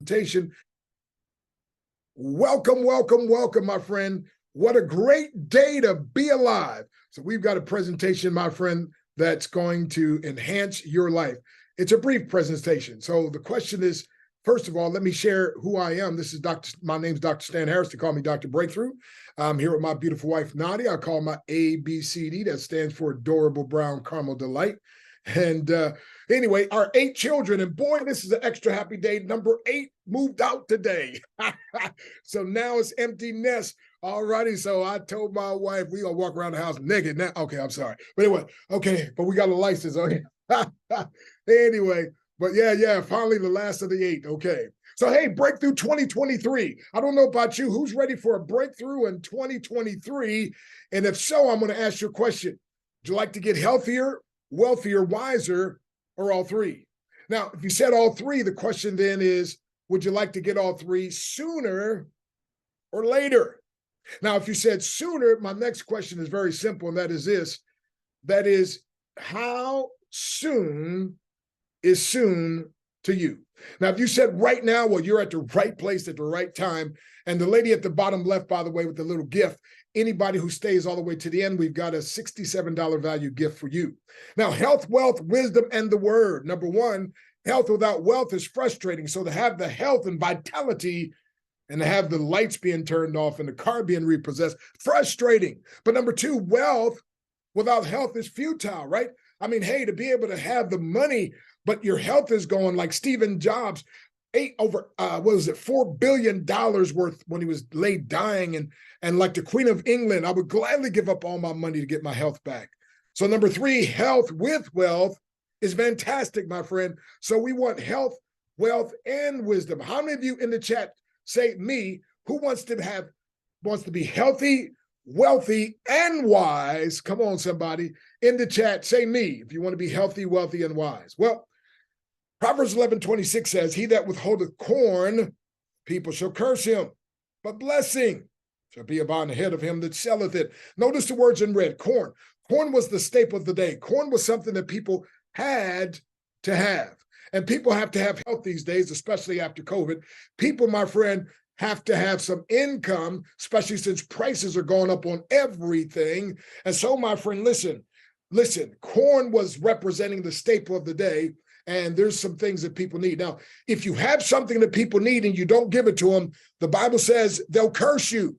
presentation. Welcome, welcome, welcome, my friend. What a great day to be alive. So we've got a presentation, my friend, that's going to enhance your life. It's a brief presentation. So the question is, first of all, let me share who I am. My name's Dr. Stan Harris. They call me Dr. Breakthrough. I'm here with my beautiful wife, Nadia. I call my ABCD. That stands for Adorable Brown Caramel Delight. And anyway, our 8 children, and boy, this is an extra happy day. Number 8 moved out today. So now it's empty nest. All righty. So I told my wife, we gonna walk around the house naked now. Okay, I'm sorry. But anyway, okay, but we got a license. Okay. Anyway, but yeah, finally the last of the 8. Okay. So hey, Breakthrough 2023. I don't know about you. Who's ready for a breakthrough in 2023? And if so, I'm going to ask you a question. Would you like to get healthier, wealthier, wiser, or all 3? Now, if you said all 3, the question then is, would you like to get all 3 sooner or later? Now, if you said sooner, my next question is very simple, and that is this. That is, how soon is soon to you? Now, if you said right now, well, you're at the right place at the right time. And the lady at the bottom left, by the way, with the little gift, anybody who stays all the way to the end, we've got a $67 value gift for you. Now, health, wealth, wisdom, and the word. Number 1, health without wealth is frustrating. So to have the health and vitality and to have the lights being turned off and the car being repossessed, frustrating. But number 2, wealth without health is futile, right? I mean, hey, to be able to have the money, but your health is going like Stephen Jobs, $4 billion worth when he was laid dying. And like the Queen of England, I would gladly give up all my money to get my health back. So number 3, health with wealth is fantastic, my friend. So we want health, wealth, and wisdom. How many of you in the chat say me, who wants to be healthy, wealthy, and wise? Come on, somebody in the chat, say me if you want to be healthy, wealthy, and wise. Well, Proverbs 11:26 says, he that withholdeth corn, people shall curse him, but blessing shall be upon the head of him that selleth it. Notice the words in red, corn. Corn was the staple of the day. Corn was something that people had to have. And people have to have health these days, especially after COVID. People, my friend, have to have some income, especially since prices are going up on everything. And so, my friend, listen, corn was representing the staple of the day. And there's some things that people need. Now, if you have something that people need and you don't give it to them, the Bible says they'll curse you.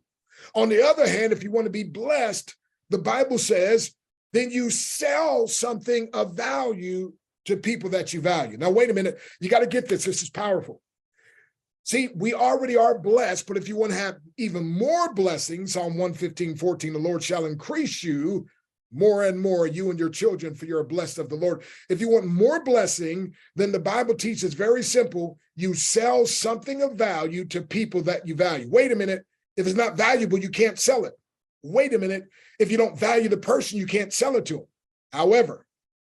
On the other hand, if you want to be blessed, the Bible says, then you sell something of value to people that you value. Now, wait a minute. You got to get this. This is powerful. See, we already are blessed, but if you want to have even more blessings, Psalm 115:14, the Lord shall increase you more and more, you and your children, for you're blessed of the Lord. If you want more blessing, then the Bible teaches very simple. You sell something of value to people that you value. Wait a minute. If it's not valuable, you can't sell it. Wait a minute. If you don't value the person, you can't sell it to them. However,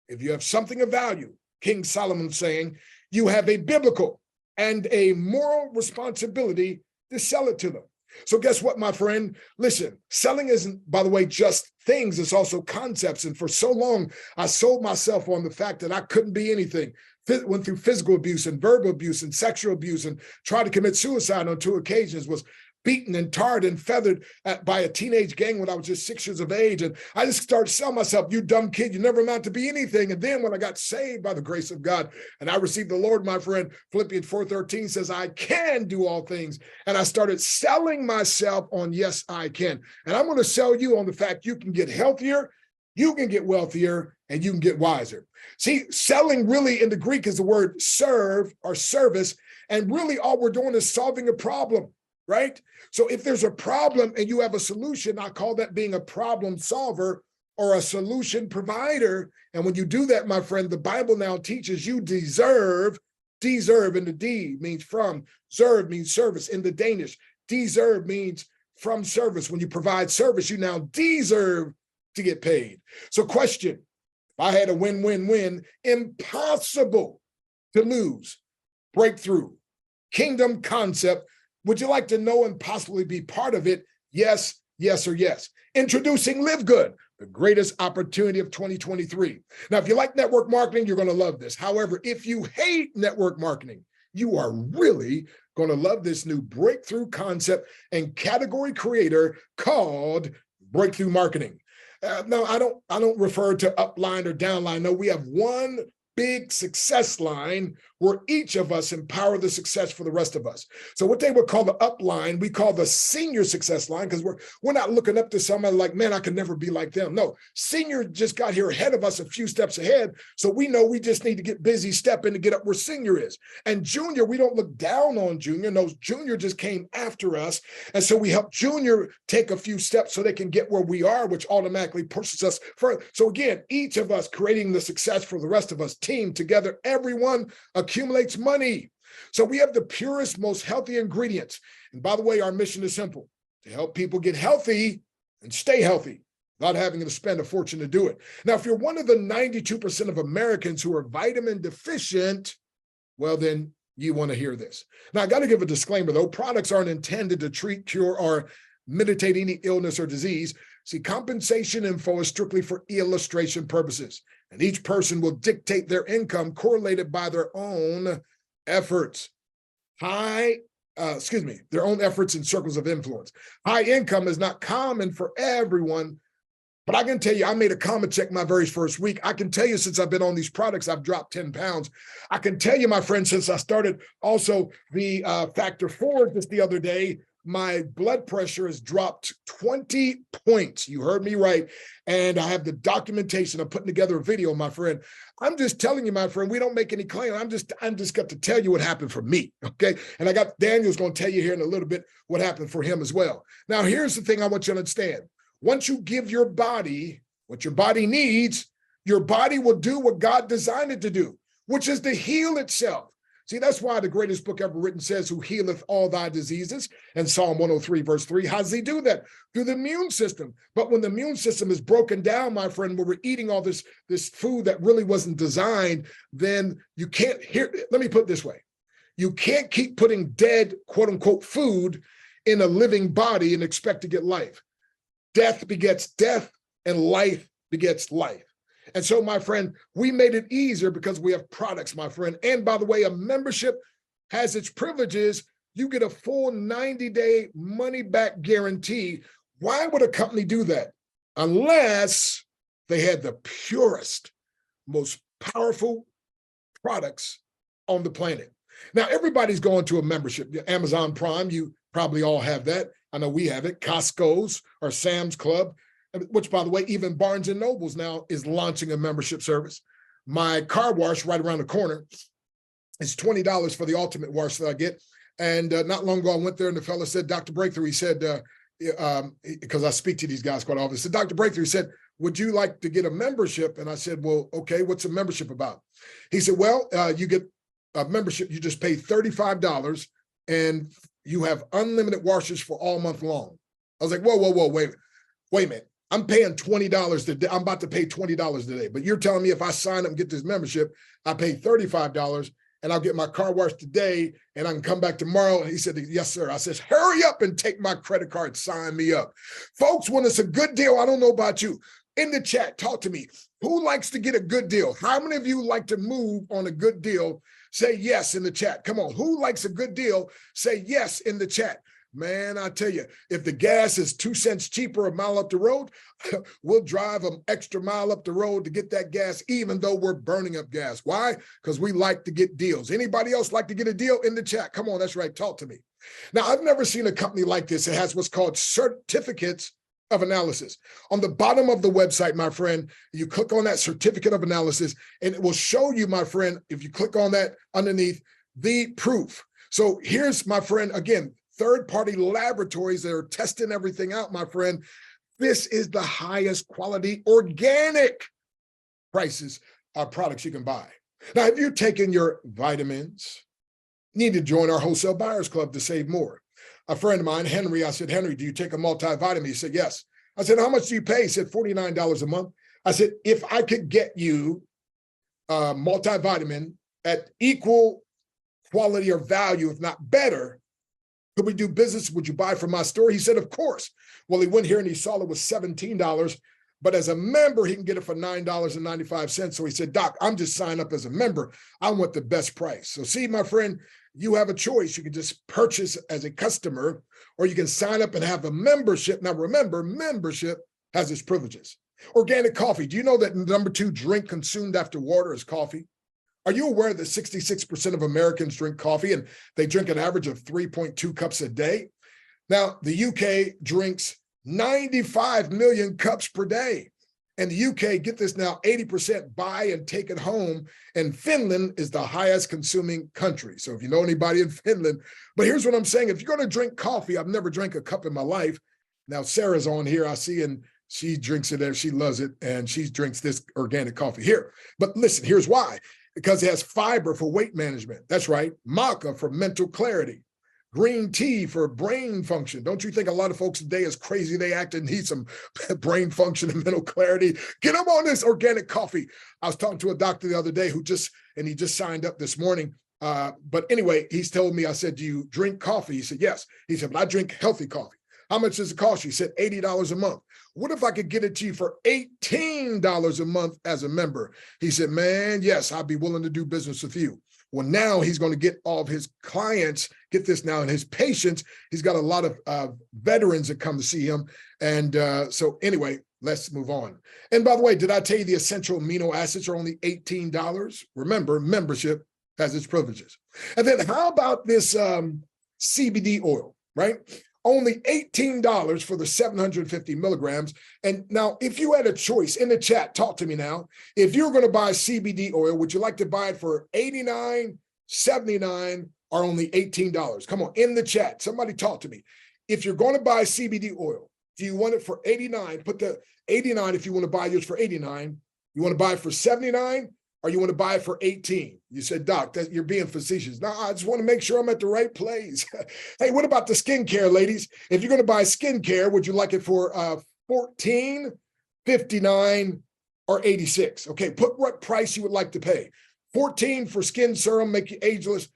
if you have something of value, King Solomon's saying, you have a biblical and a moral responsibility to sell it to them. So guess what, my friend? Listen, selling isn't, by the way, just things. It's also concepts. And for so long, I sold myself on the fact that I couldn't be anything. Went through physical abuse and verbal abuse and sexual abuse and tried to commit suicide on 2 occasions, was beaten and tarred and feathered by a teenage gang when I was just 6 years of age. And I just started selling myself, you dumb kid, you never amount to be anything. And then when I got saved by the grace of God and I received the Lord, my friend, Philippians 4:13 says, I can do all things. And I started selling myself on, yes, I can. And I'm going to sell you on the fact you can get healthier, you can get wealthier, and you can get wiser. See, selling really in the Greek is the word serve or service. And really all we're doing is solving a problem. Right? So if there's a problem and you have a solution, I call that being a problem solver or a solution provider. And when you do that, my friend, the Bible now teaches you deserve, and the D means from, serve means service in the Danish. Deserve means from service. When you provide service, you now deserve to get paid. So question, if I had a win-win-win, impossible to lose, breakthrough, kingdom concept. Would you like to know and possibly be part of it? Yes, yes, or yes. Introducing Live Good, the greatest opportunity of 2023. Now, if you like network marketing, you're going to love this. However, if you hate network marketing, you are really going to love this new breakthrough concept and category creator called breakthrough marketing. No, I don't refer to upline or downline. No, we have one big success line where each of us empower the success for the rest of us. So what they would call the upline, we call the senior success line, because we're not looking up to somebody like, man, I could never be like them. No, senior just got here ahead of us, a few steps ahead. So we know we just need to get busy, step in to get up where senior is. And junior, we don't look down on junior. No, junior just came after us. And so we help junior take a few steps so they can get where we are, which automatically pushes us further. So again, each of us creating the success for the rest of us, team together, everyone accumulates money. So we have the purest, most healthy ingredients. And by the way, our mission is simple: to help people get healthy and stay healthy without having to spend a fortune to do it. Now, if you're one of the 92% of Americans who are vitamin deficient, well, then you want to hear this. Now, I got to give a disclaimer, though. Products aren't intended to treat, cure, or mitigate any illness or disease. See, compensation info is strictly for illustration purposes, and each person will dictate their income correlated by their own efforts. Their own efforts in circles of influence. High income is not common for everyone, but I can tell you, I made a comma check my very first week. I can tell you, since I've been on these products, I've dropped 10 pounds. I can tell you, my friend, since I started also the Factor 4 just the other day, my blood pressure has dropped 20 points. You heard me right. And I have the documentation. I'm putting together a video, my friend. I'm just telling you, my friend, we don't make any claim. I'm just got to tell you what happened for me. Okay. And I got Daniel's going to tell you here in a little bit what happened for him as well. Now, here's the thing I want you to understand. Once you give your body what your body needs, your body will do what God designed it to do, which is to heal itself. See, that's why the greatest book ever written says, who healeth all thy diseases, in Psalm 103, verse 3. How does he do that? Through the immune system. But when the immune system is broken down, my friend, where we're eating all this food that really wasn't designed, then you can't let me put it this way. You can't keep putting dead, quote unquote, food in a living body and expect to get life. Death begets death and life begets life. And so, my friend, we made it easier because we have products, my friend. And by the way, a membership has its privileges. You get a full 90-day money-back guarantee. Why would a company do that? Unless they had the purest, most powerful products on the planet. Now, everybody's going to a membership. Amazon Prime, you probably all have that. I know we have it. Costco's or Sam's Club, which, by the way, even Barnes & Noble's now is launching a membership service. My car wash right around the corner is $20 for the ultimate wash that I get. And not long ago, I went there and the fellow said, Dr. Breakthrough, he said, because I speak to these guys quite often, he said, Dr. Breakthrough, he said, would you like to get a membership? And I said, well, okay, what's a membership about? He said, well, you get a membership, you just pay $35 and you have unlimited washes for all month long. I was like, whoa, wait a minute. I'm paying $20 today. I'm about to pay $20 today. But you're telling me if I sign up and get this membership, I pay $35 and I'll get my car washed today and I can come back tomorrow. And he said, yes, sir. I says, hurry up and take my credit card, sign me up. Folks, when it's a good deal, I don't know about you. In the chat, talk to me. Who likes to get a good deal? How many of you like to move on a good deal? Say yes in the chat. Come on. Who likes a good deal? Say yes in the chat. Man, I tell you, if the gas is 2 cents cheaper a mile up the road, we'll drive an extra mile up the road to get that gas, even though we're burning up gas. Why? Because we like to get deals. Anybody else like to get a deal? In the chat? Come on, that's right. Talk to me. Now, I've never seen a company like this. It has what's called certificates of analysis. On the bottom of the website, my friend, you click on that certificate of analysis, and it will show you, my friend, if you click on that underneath, the proof. So here's, my friend, again, third-party laboratories that are testing everything out, my friend. This is the highest quality organic prices products you can buy. Now, if you're taking your vitamins, you need to join our Wholesale Buyers Club to save more. A friend of mine, Henry, I said, Henry, do you take a multivitamin? He said, yes. I said, how much do you pay? He said, $49 a month. I said, if I could get you a multivitamin at equal quality or value, if not better, could we do business? Would you buy from my store? He said, of course. Well, he went here and he saw it was $17, but as a member, he can get it for $9.95. So he said, Doc, I'm just signing up as a member. I want the best price. So see, my friend, you have a choice. You can just purchase as a customer, or you can sign up and have a membership. Now, remember, membership has its privileges. Organic coffee. Do you know that number 2 drink consumed after water is coffee? Are you aware that 66% of Americans drink coffee and they drink an average of 3.2 cups a day? Now, the UK drinks 95 million cups per day. And the UK, get this now, 80% buy and take it home. And Finland is the highest consuming country. So if you know anybody in Finland, but here's what I'm saying. If you're going to drink coffee, I've never drank a cup in my life. Now, Sarah's on here, I see, and she drinks it there. She loves it. And she drinks this organic coffee here. But listen, here's why. Because it has fiber for weight management. That's right. Maca for mental clarity. Green tea for brain function. Don't you think a lot of folks today is crazy they act and need some brain function and mental clarity? Get them on this organic coffee. I was talking to a doctor the other day he just signed up this morning. But anyway, he's told me, I said, do you drink coffee? He said, yes. He said, but I drink healthy coffee. How much does it cost you? He said, $80 a month. What if I could get it to you for $18 a month as a member? He said, man, yes, I'd be willing to do business with you. Well, now he's going to get all of his clients, get this now, and his patients. He's got a lot of veterans that come to see him. And so anyway, let's move on. And by the way, did I tell you the essential amino acids are only $18? Remember, membership has its privileges. And then how about this CBD oil, right? Only $18 for the 750 milligrams. And now, if you had a choice in the chat, talk to me now. If you're going to buy CBD oil, would you like to buy it for $89, $79, or only $18? Come on, in the chat, somebody talk to me. If you're going to buy CBD oil, do you want it for $89? Put the $89 if you want to buy yours for $89. You want to buy it for $79? Or you want to buy it for $18? You said, Doc, that you're being facetious. No, I just want to make sure I'm at the right place. Hey, what about the skincare, ladies? If you're going to buy skincare, would you like it for $14, $59, or $86? Okay, put what price you would like to pay. $14 for skin serum, make you ageless,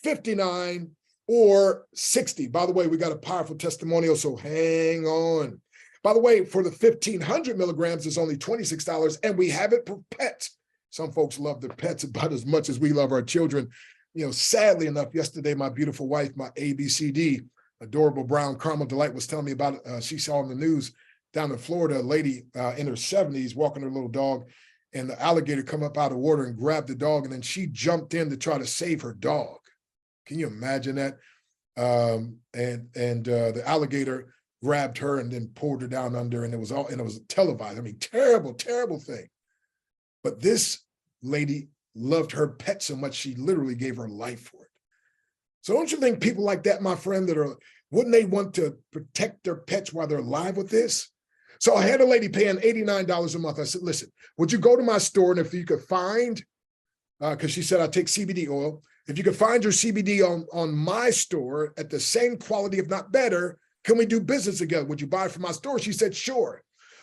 $59 or $60. By the way, we got a powerful testimonial, so hang on. By the way, for the 1,500 milligrams, it's only $26, and we have it for pets. Some folks love their pets about as much as we love our children. You know, sadly enough, yesterday, my beautiful wife, my ABCD, adorable brown caramel delight, was telling me about she saw on the news down in Florida, a lady in her 70s walking her little dog, and the alligator come up out of water and grabbed the dog, and then she jumped in to try to save her dog. Can you imagine that? The alligator grabbed her and then pulled her down under, and it was televised. I mean, terrible, terrible thing. But this lady loved her pet so much, she literally gave her life for it. So don't you think people like that, my friend, wouldn't they want to protect their pets while they're alive with this? So I had a lady paying $89 a month. I said, listen, would you go to my store, and if you could find, because she said I take CBD oil, if you could find your CBD on my store at the same quality, if not better, can we do business together? Would you buy it from my store? She said, sure.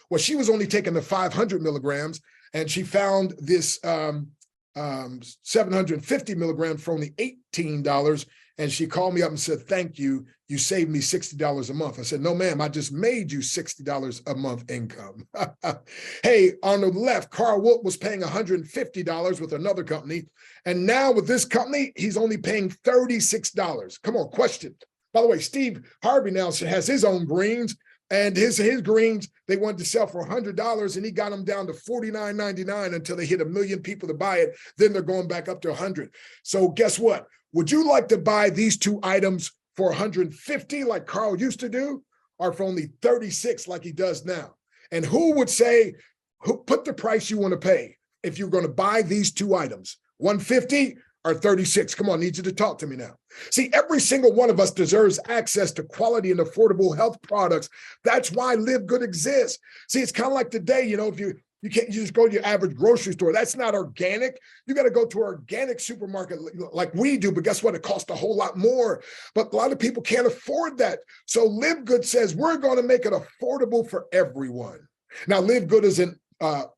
Well, she was only taking the 500 milligrams, and she found this 750 milligrams for only $18. And she called me up and said, thank you. You saved me $60 a month. I said, no, ma'am, I just made you $60 a month income. Hey, on the left, Carl Wolf was paying $150 with another company. And now with this company, he's only paying $36. Come on, question. By the way, Steve Harvey now has his own greens. And his greens, they wanted to sell for $100, and he got them down to $49.99 until they hit 1 million people to buy it. Then they're going back up to 100. So guess what? Would you like to buy these two items for $150 like Carl used to do, or for only $36 like he does now? And who would say, put the price you want to pay if you're going to buy these two items, $150 or $36? Come on, I need you to talk to me now. See, every single one of us deserves access to quality and affordable health products. That's why Live Good exists. See, it's kind of like today, you know, if you can't just go to your average grocery store. That's not organic. You got to go to an organic supermarket like we do, but guess what? It costs a whole lot more. But a lot of people can't afford that. So Live Good says we're going to make it affordable for everyone. Now, Live Good is in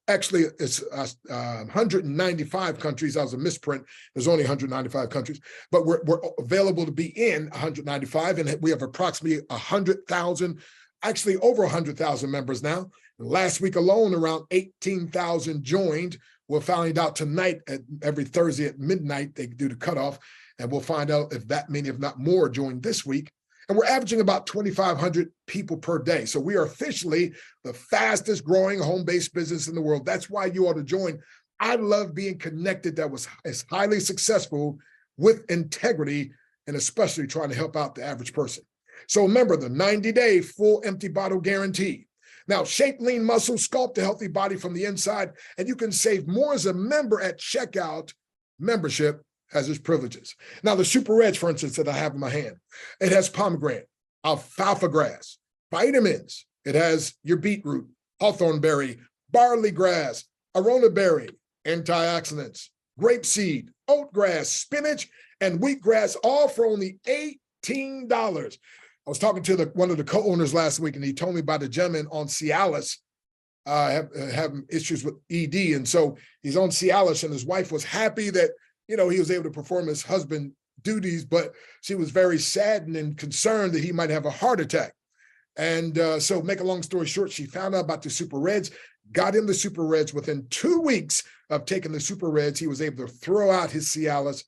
actually, it's 195 countries. That was a misprint. There's only 195 countries, but we're available to be in 195, and we have approximately 100,000, actually over 100,000 members now. And last week alone, around 18,000 joined. We'll find out tonight every Thursday at midnight, they do the cutoff. And we'll find out if that many, if not more, join this week. And we're averaging about 2,500 people per day. So we are officially the fastest growing home-based business in the world. That's why you ought to join. I love being connected that was as highly successful with integrity, and especially trying to help out the average person. So remember the 90-day full empty bottle guarantee. Now, shape lean muscle, sculpt a healthy body from the inside, and you can save more as a member at checkout. Membership has its privileges. Now, the Super Reds, for instance, that I have in my hand, it has pomegranate, alfalfa grass, vitamins. It has your beetroot, hawthorn berry, barley grass, arona berry, antioxidants, grapeseed, oat grass, spinach, and wheatgrass, all for only $18. I was talking to one of the co-owners last week, and he told me about a gentleman on Cialis having issues with ED. And so he's on Cialis, and his wife was happy that, he was able to perform his husband duties, but she was very saddened and concerned that he might have a heart attack. And so make a long story short, she found out about the Super Reds, got him the Super Reds. Within 2 weeks of taking the Super Reds, he was able to throw out his Cialis,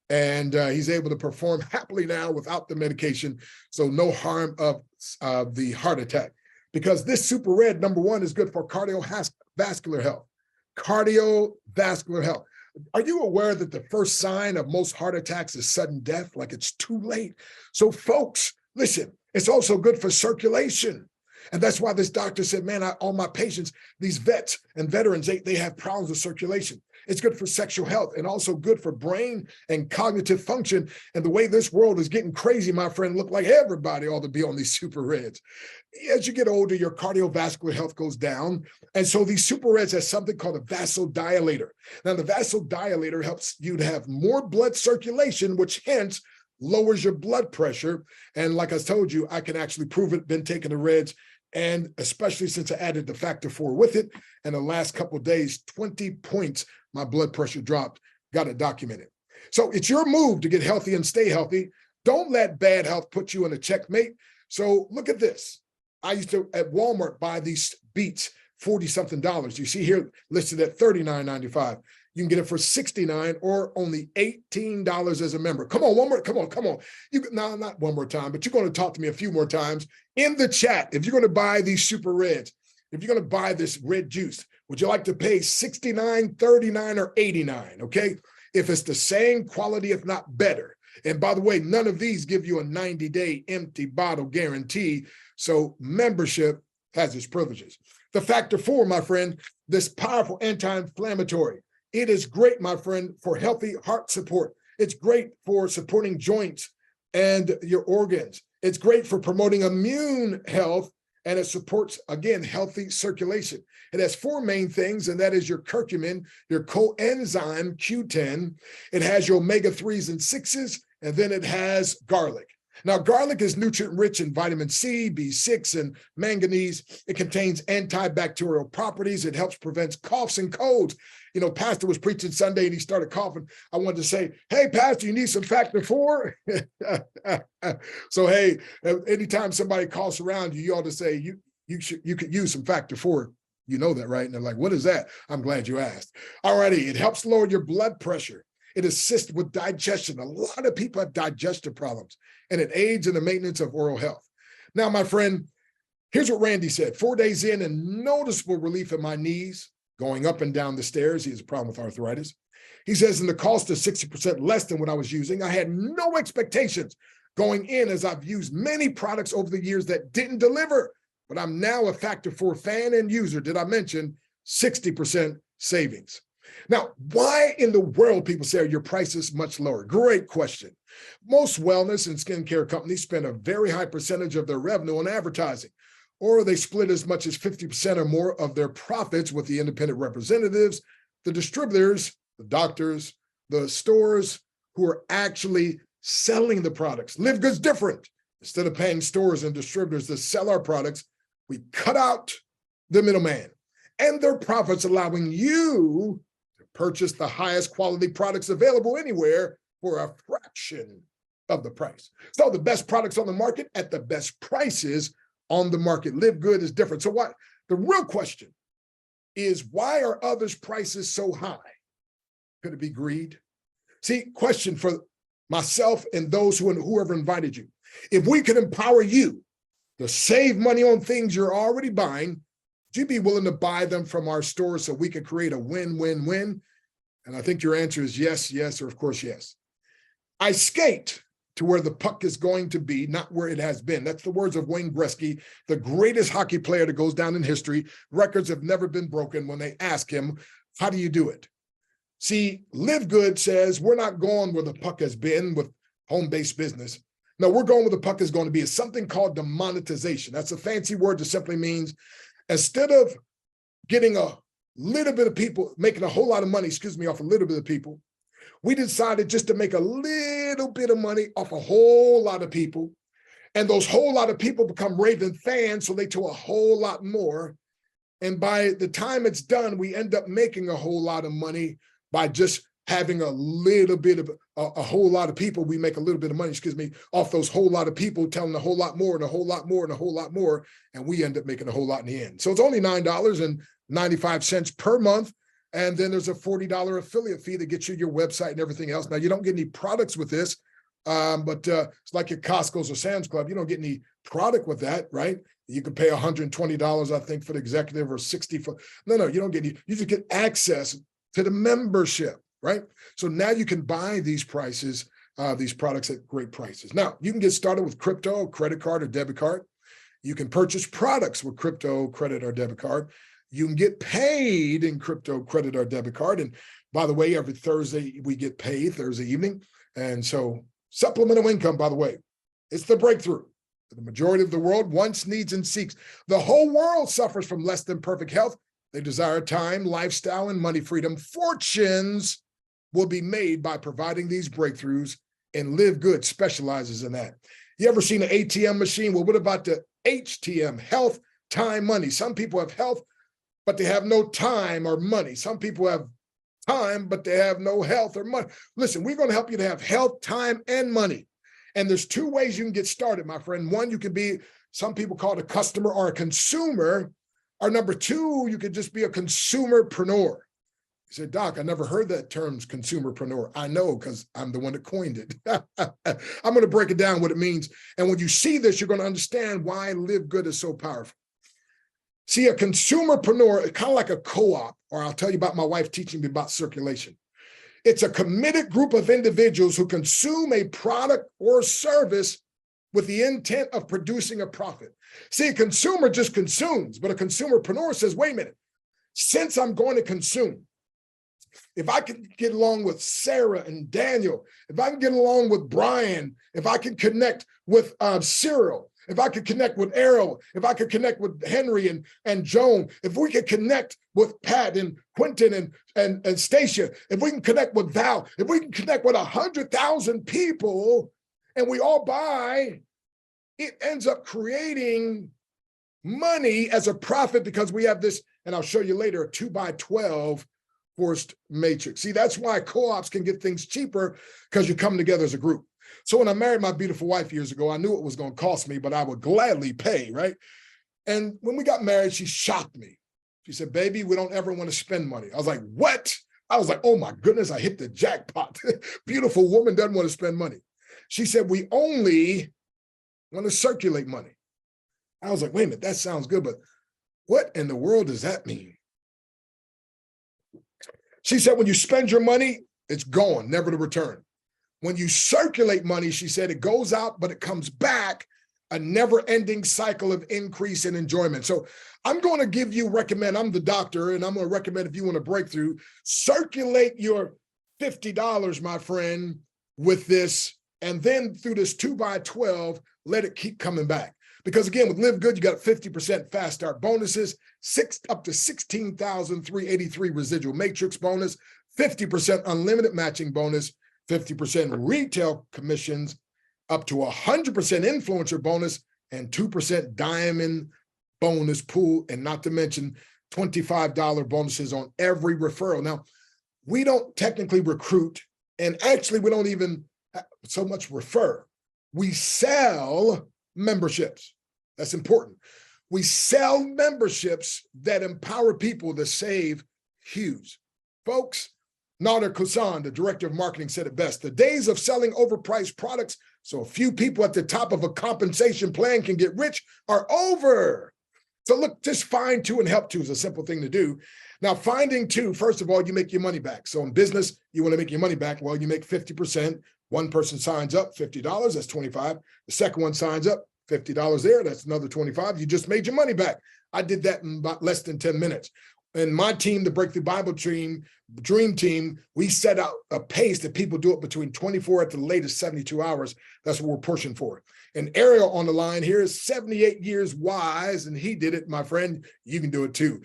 and he's able to perform happily now without the medication. So no harm of the heart attack, because this Super Red, number one, is good for cardiovascular health. Cardiovascular health. Are you aware that the first sign of most heart attacks is sudden death? Like, it's too late. So folks, listen, it's also good for circulation. And that's why this doctor said, man, all my patients, these vets and veterans, they have problems with circulation. It's good for sexual health and also good for brain and cognitive function. And the way this world is getting crazy, my friend, look like everybody ought to be on these Super Reds. As you get older, your cardiovascular health goes down. And so these Super Reds has something called a vasodilator. Now, the vasodilator helps you to have more blood circulation, which hence lowers your blood pressure. And like I told you, I can actually prove it, been taking the Reds, and especially since I added the factor 4 with it, and the last couple of days, 20 points, my blood pressure dropped. Got it documented. So it's your move to get healthy and stay healthy. Don't let bad health put you in a checkmate. So look at this. I used to at Walmart buy these beets, $40-something. You see here listed at $39.95. You can get it for $69 or only $18 as a member. Come on, one more, come on. Not one more time, but you're going to talk to me a few more times in the chat. If you're going to buy these Super Reds, if you're going to buy this red juice, would you like to pay $69, $39, or $89? Okay. If it's the same quality, if not better. And by the way, none of these give you a 90-day empty bottle guarantee. So membership has its privileges. The factor 4, my friend, this powerful anti-inflammatory. It is great, my friend, for healthy heart support. It's great for supporting joints and your organs. It's great for promoting immune health, and it supports, again, healthy circulation. It has 4 main things, and that is your curcumin, your coenzyme Q10. It has your omega-3s and 6s, and then it has garlic. Now, garlic is nutrient-rich in vitamin C, B6, and manganese. It contains antibacterial properties. It helps prevent coughs and colds. Pastor was preaching Sunday and he started coughing. I wanted to say, hey, Pastor, you need some factor 4? So, hey, anytime somebody coughs around you, you ought to say, you could use some factor 4. You know that, right? And they're like, what is that? I'm glad you asked. All righty. It helps lower your blood pressure. It assists with digestion. A lot of people have digestive problems, and it aids in the maintenance of oral health. Now, my friend, here's what Randy said. 4 days in and noticeable relief in my knees, going up and down the stairs. He has a problem with arthritis. He says, and the cost is 60% less than what I was using. I had no expectations going in, as I've used many products over the years that didn't deliver, but I'm now a factor 4 fan and user. Did I mention 60% savings? Now, why in the world people say your price is much lower? Great question. Most wellness and skincare companies spend a very high percentage of their revenue on advertising, or they split as much as 50% or more of their profits with the independent representatives, the distributors, the doctors, the stores who are actually selling the products. Live Good's different. Instead of paying stores and distributors to sell our products, we cut out the middleman and their profits, allowing you to purchase the highest quality products available anywhere for a fraction of the price. So the best products on the market at the best prices on the market. Live Good is different. So what? The real question is, why are others' prices so high? Could it be greed? See, question for myself and those whoever invited you. If we could empower you to save money on things you're already buying, would you be willing to buy them from our store so we can create a win-win-win? And I think your answer is yes, yes, or of course, yes. I skate to where the puck is going to be, not where it has been. That's the words of Wayne Gretzky, the greatest hockey player that goes down in history. Records have never been broken when they ask him, how do you do it? See, Live Good says we're not going where the puck has been with home-based business. No, we're going where the puck is going to be. It's something called demonetization. That's a fancy word that simply means instead of getting a little bit of people, making a whole lot of money, off a little bit of people, we decided just to make a little bit of money off a whole lot of people. And those whole lot of people become raving fans, so they tell a whole lot more. And by the time it's done, we end up making a whole lot of money by just having a little bit of a whole lot of people. We make a little bit of money, off those whole lot of people telling a whole lot more and a whole lot more and a whole lot more. And we end up making a whole lot in the end. So it's only $9.95 per month. And then there's a $40 affiliate fee that gets you your website and everything else. Now, you don't get any products with this, but it's like your Costco's or Sam's Club. You don't get any product with that, right? You can pay $120, I think, for the executive, or $60 for, no, you don't get any. You just get access to the membership, right? So now you can buy these prices, these products at great prices. Now, you can get started with crypto, credit card, or debit card. You can purchase products with crypto, credit, or debit card. You can get paid in crypto, credit, or debit card. And by the way, every Thursday we get paid, Thursday evening. And so supplemental income, by the way, it's the breakthrough. The majority of the world wants, needs, and seeks. The whole world suffers from less than perfect health. They desire time, lifestyle, and money freedom. Fortunes will be made by providing these breakthroughs, and Live Good specializes in that. You ever seen an ATM machine? Well, what about the HTM, health, time, money? Some people have health, but they have no time or money. Some people have time, but they have no health or money. Listen, we're going to help you to have health, time, and money. And there's two ways you can get started, my friend. One, you could be, some people call it a customer or a consumer. Or number two, you could just be a consumerpreneur. You said, Doc, I never heard that term, consumerpreneur. I know, because I'm the one that coined it. I'm going to break it down what it means. And when you see this, you're going to understand why Live Good is so powerful. See, a consumerpreneur is kind of like a co-op, or I'll tell you about my wife teaching me about circulation. It's a committed group of individuals who consume a product or service with the intent of producing a profit. See, a consumer just consumes, but a consumerpreneur says, wait a minute, since I'm going to consume, if I can get along with Sarah and Daniel, if I can get along with Brian, if I can connect with Cyril, if I could connect with Errol, if I could connect with Henry and Joan, if we could connect with Pat and Quentin and Stacia, if we can connect with Val, if we can connect with 100,000 people and we all buy, it ends up creating money as a profit, because we have this, and I'll show you later, a 2x12 forced matrix. See, that's why co-ops can get things cheaper, because you come together as a group. So when I married my beautiful wife years ago, I knew it was going to cost me, but I would gladly pay, right? And when we got married, she shocked me. She said, baby, we don't ever want to spend money. I was like, what? I was like, oh my goodness, I hit the jackpot. Beautiful woman doesn't want to spend money. She said, we only want to circulate money. I was like, wait a minute, that sounds good, but what in the world does that mean? She said, when you spend your money, it's gone, never to return. When you circulate money, she said, it goes out, but it comes back, a never-ending cycle of increase and enjoyment. So I'm going to recommend, I'm the doctor, and I'm going to recommend, if you want a breakthrough, circulate your $50, my friend, with this, and then through this 2x12, let it keep coming back. Because again, with Live Good, you got 50% fast start bonuses, up to 16,383 residual matrix bonus, 50% unlimited matching bonus, 50% retail commissions, up to 100% influencer bonus, and 2% diamond bonus pool, and not to mention $25 bonuses on every referral. Now, we don't technically recruit, and actually we don't even so much refer. We sell memberships. That's important. We sell memberships that empower people to save huge. Folks, Nader Kusan, the director of marketing, said it best. The days of selling overpriced products so a few people at the top of a compensation plan can get rich are over. So look, just find two and help two is a simple thing to do. Now, finding two, first of all, you make your money back. So in business, you want to make your money back. Well, you make 50%. One person signs up, $50, that's 25. The second one signs up, $50 there, that's another 25. You just made your money back. I did that in about less than 10 minutes. And my team, the Breakthrough Bible Dream Team, we set out a pace that people do it between 24 at the latest 72 hours. That's what we're pushing for. And Ariel on the line here is 78 years wise, and he did it, my friend. You can do it too.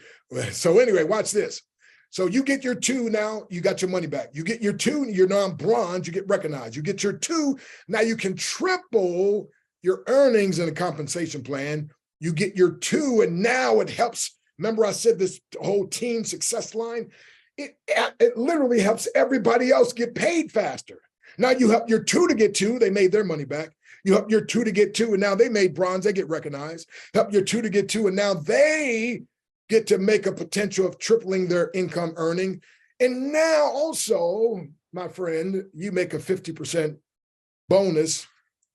So anyway, watch this. So you get your two now, you got your money back. You get your two, you're now bronze, you get recognized. You get your two, now you can triple your earnings in a compensation plan. You get your two, and now it helps. Remember I said this whole team success line? It literally helps everybody else get paid faster. Now you help your two to get two, they made their money back. You help your two to get two, and now they made bronze, they get recognized. Help your two to get two, and now they get to make a potential of tripling their income earning. And now also, my friend, you make a 50% bonus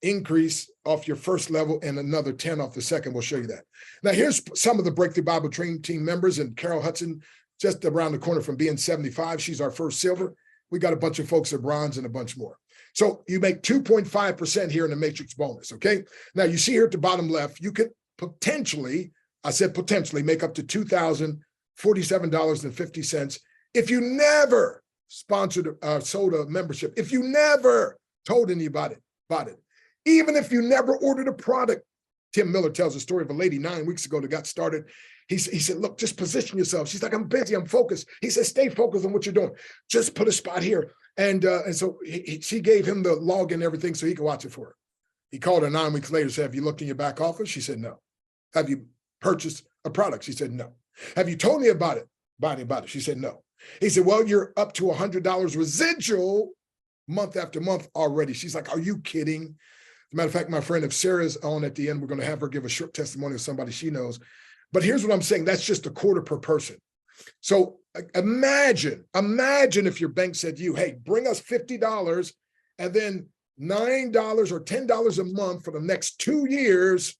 increase off your first level and another 10 off the second. We'll show you that. Now, here's some of the Breakthrough Bible Dream Team members, and Carol Hudson, just around the corner from being 75. She's our first silver. We got a bunch of folks at bronze and a bunch more. So you make 2.5% here in the matrix bonus, okay? Now, you see here at the bottom left, you could potentially, I said potentially, make up to $2,047.50 if you never sponsored sold a membership, if you never told anybody about it, even if you never ordered a product. Tim Miller tells a story of a lady 9 weeks ago that got started. He said, look, just position yourself. She's like, I'm busy, I'm focused. He said, stay focused on what you're doing. Just put a spot here. And so she gave him the log and everything so he could watch it for her. He called her 9 weeks later, said, have you looked in your back office? She said, no. Have you purchased a product? She said, no. Have you told me about it? She said, no. He said, well, you're up to $100 residual month after month already. She's like, are you kidding? As a matter of fact, my friend, if Sarah's on at the end, we're going to have her give a short testimony of somebody she knows. But here's what I'm saying. That's just a quarter per person. So imagine if your bank said to you, hey, bring us $50 and then $9 or $10 a month for the next 2 years,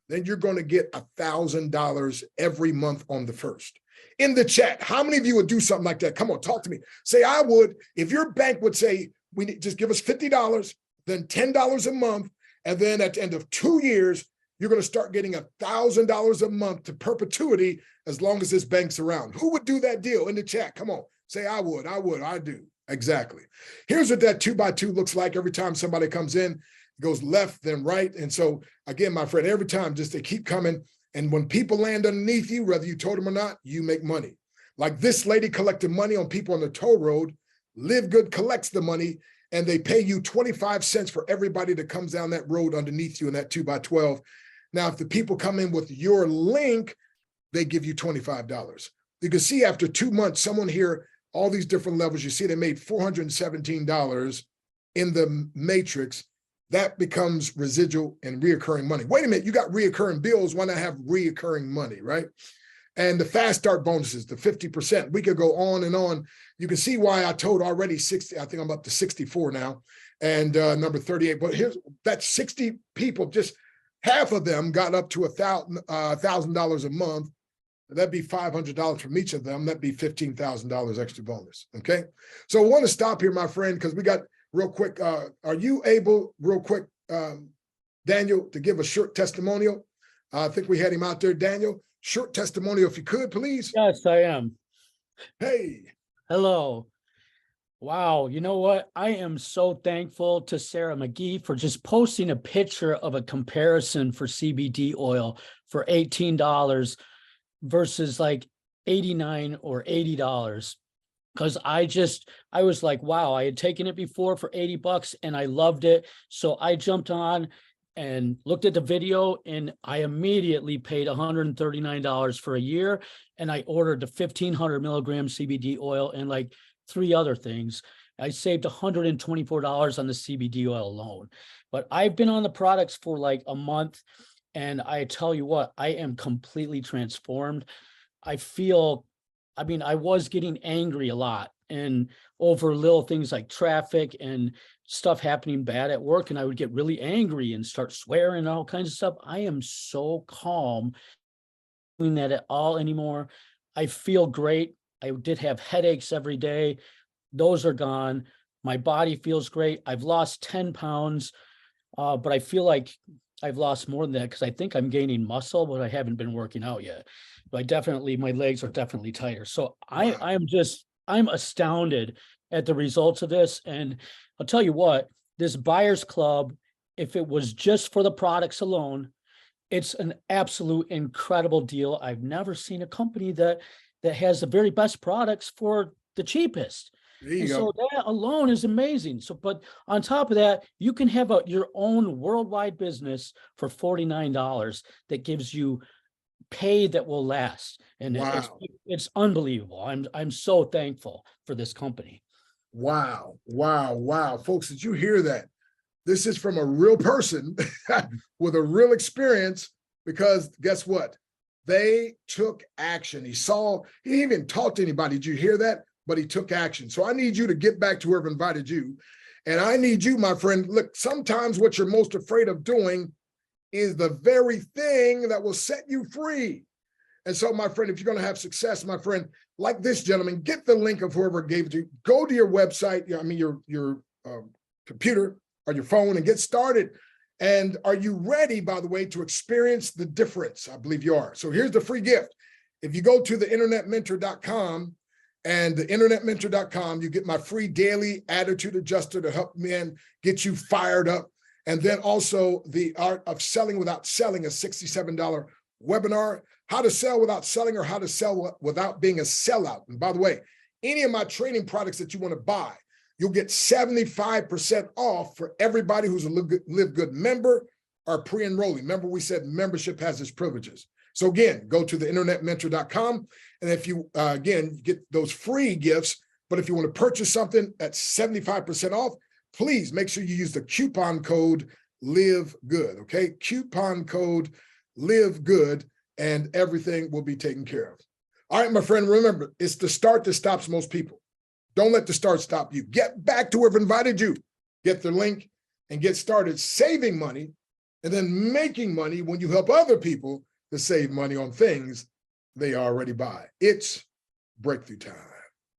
then you're going to get $1,000 every month on the first. In the chat, how many of you would do something like that? Come on, talk to me. Say, I would. If your bank would say, we need, just give us $50, then $10 a month, and then at the end of 2 years, you're going to start getting $1,000 a month to perpetuity as long as this bank's around. Who would do that deal? In the chat, come on. Say, I would, I do. Exactly. Here's what that 2x2 looks like every time somebody comes in. It goes left, then right. And so, again, my friend, every time, just they keep coming. And when people land underneath you, whether you told them or not, you make money. Like this lady collected money on people on the toll road. Live Good collects the money, and they pay you 25 cents for everybody that comes down that road underneath you in that 2x12. Now, if the people come in with your link, they give you $25. You can see after 2 months, someone here, all these different levels, you see they made $417 in the matrix. That becomes residual and reoccurring money. Wait a minute, you got reoccurring bills. Why not have reoccurring money, right? And the fast start bonuses, the 50%, we could go on and on. You can see why I told already 60, I think I'm up to 64 now, and number 38. But here's that 60 people, just half of them got up to $1,000 a month. That'd be $500 from each of them. That'd be $15,000 extra bonus, okay? So I want to stop here, my friend, because we got real quick. Are you able, real quick, Daniel, to give a short testimonial? I think we had him out there, Daniel. Short testimonial, if you could, please. Yes, I am. Hey. Hello. Wow. You know what? I am so thankful to Sarah McGee for just posting a picture of a comparison for CBD oil for $18 versus like $89 or $80. Because I was like, wow, I had taken it before for $80 and I loved it. So I jumped on and looked at the video, and I immediately paid $139 for a year. And I ordered the 1,500 milligram CBD oil and like 3 other things. I saved $124 on the CBD oil alone. But I've been on the products for like a month, and I tell you what, I am completely transformed. I feel, I mean, I was getting angry a lot. and over little things like traffic and stuff happening bad at work. And I would get really angry and start swearing and all kinds of stuff. I am so calm doing that at all anymore. I feel great. I did have headaches every day. Those are gone. My body feels great. I've lost 10 pounds, but I feel like I've lost more than that because I think I'm gaining muscle, but I haven't been working out yet. But my legs are definitely tighter. So Wow. I'm astounded at the results of this. And I'll tell you what, this buyer's club, if it was just for the products alone, it's an absolute incredible deal. I've never seen a company that has the very best products for the cheapest. There you And go. so that alone is amazing. So, but on top of that, you can have your own worldwide business for $49 that gives you pay that will last. And Wow. it's unbelievable. I'm so thankful for this company. Wow. Wow. Wow. Folks, did you hear that? This is from a real person with a real experience, because guess what? They took action. He didn't even talk to anybody. Did you hear that? But he took action. So I need you to get back to whoever invited you. And I need you, my friend, look, sometimes what you're most afraid of doing is the very thing that will set you free. And so, my friend, if you're going to have success, my friend, like this gentleman, get the link of whoever gave it to you. Go to your website, your computer or your phone, and get started. And are you ready, by the way, to experience the difference? I believe you are. So here's the free gift. If you go to the internetmentor.com, and the internetmentor.com, you get my free daily attitude adjuster to help men get you fired up. And then also the art of selling without selling, a $67 webinar, how to sell without selling, or how to sell without being a sellout. And by the way, any of my training products that you want to buy, you'll get 75% off for everybody who's a Live Good member or pre-enrolling. Remember, we said membership has its privileges. So again, go to the internetmentor.com. And if you, again, get those free gifts, but if you want to purchase something at 75% off, please make sure you use the coupon code Live Good, okay? Coupon code Live Good, and everything will be taken care of. All right, my friend, remember, it's the start that stops most people. Don't let the start stop you. Get back to whoever invited you. Get the link and get started saving money and then making money when you help other people to save money on things they already buy. It's breakthrough time.